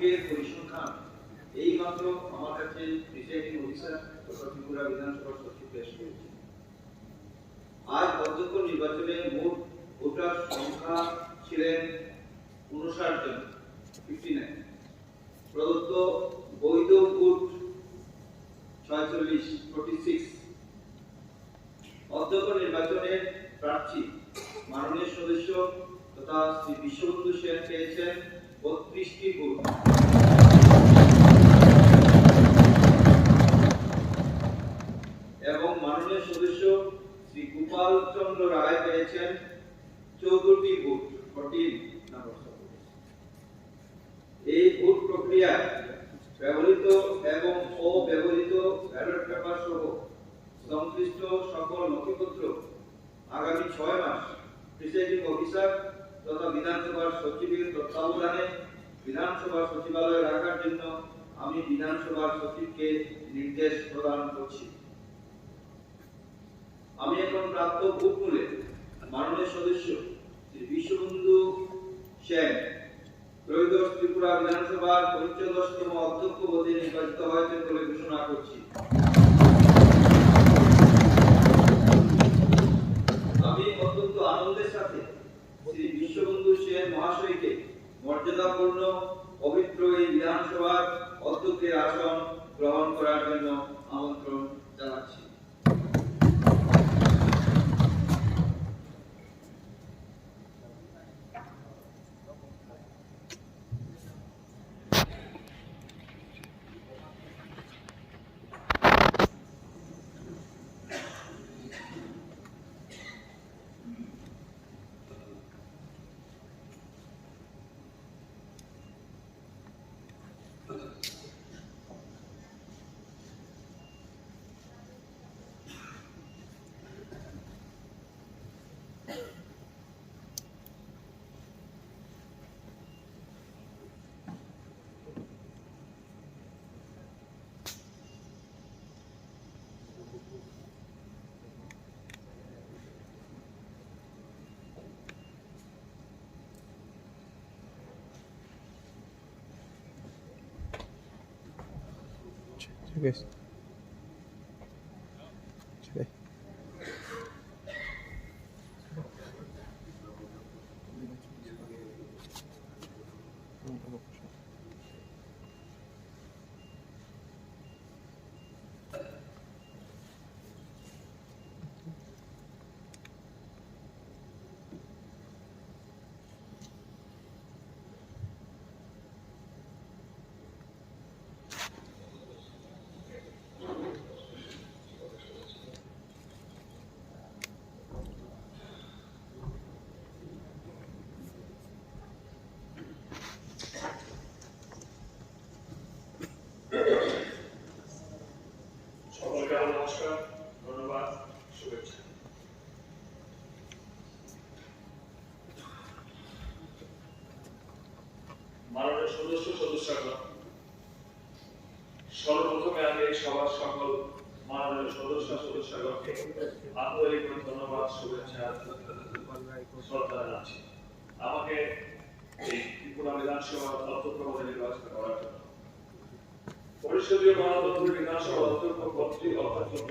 আজকের পরিসংখ্যান এইমাত্র আমার কাছে প্রিসাইডিং অফিসার তথা ত্রিপুরা বিধানসভার সচিব পেশ করেছে। আজ অধ্যক্ষ নির্বাচনে মোট ভোটার সংখ্যা ছিলেন 59 জন, 59। প্রদত্ত বৈধ ভোট 46। অধ্যক্ষ নির্বাচনের প্রার্থী মাননীয় সদস্য তথা শ্রী বিশ্ববন্ধু সেন পেয়েছেন 32টি ভোট। এবং মাননীয় সদস্য শ্রী গোপাল চন্দ্র রায় পেয়েছেন 14টি ভোট, 14 নম্বর। এই ভোট প্রক্রিয়ায় ব্যবহৃত এবং অব্যবহৃত ব্যালট পেপার সহ সংশ্লিষ্ট সকল নথিপত্র আগামী 6 মাস প্রিসাইডিং অফিসার তথা বিধানসভার সচিবের তত্ত্বাবধানে বিধানসভা সচিবালয়ে রাখার জন্য আমি বিধানসভার সচিবকে নির্দেশ প্রদান করছি। আমি এখন প্রাপ্ত ভোট মূলে মাননীয় সদস্য শ্রী বিশ্ববন্ধু সেন ত্রয়োদশ ত্রিপুরা বিধানসভার 45তম অধ্যক্ষ পদে নির্বাচিত হয়েছেন বলে ঘোষণা করছি। আমি অত্যন্ত আনন্দের সাথে শ্রী বিশ্ববন্ধু সেন মহাশয়কে মর্যাদাপূর্ণ পবিত্র এই বিধানসভার অধ্যক্ষের আসন গ্রহণ করার জন্য আমন্ত্রণ জানাচ্ছি। ঠিক আছে। নমস্কার, ধন্যবাদ, শুভেচ্ছা। মাননীয় সদস্যগণ, সর্বপ্রথমে আমি এই সভার সকল মাননীয় সদস্যগণকে আন্তরিক ধন্যবাদ, শুভেচ্ছা, শ্রদ্ধা জানাচ্ছি আমাকে এই ত্রিপুরা বিধানসভার অধ্যক্ষ পদে নির্বাচিত করার জন্য। পরিষদীয় গণতন্ত্র বিধানসভা অধ্যক্ষ পদটি অত্যন্ত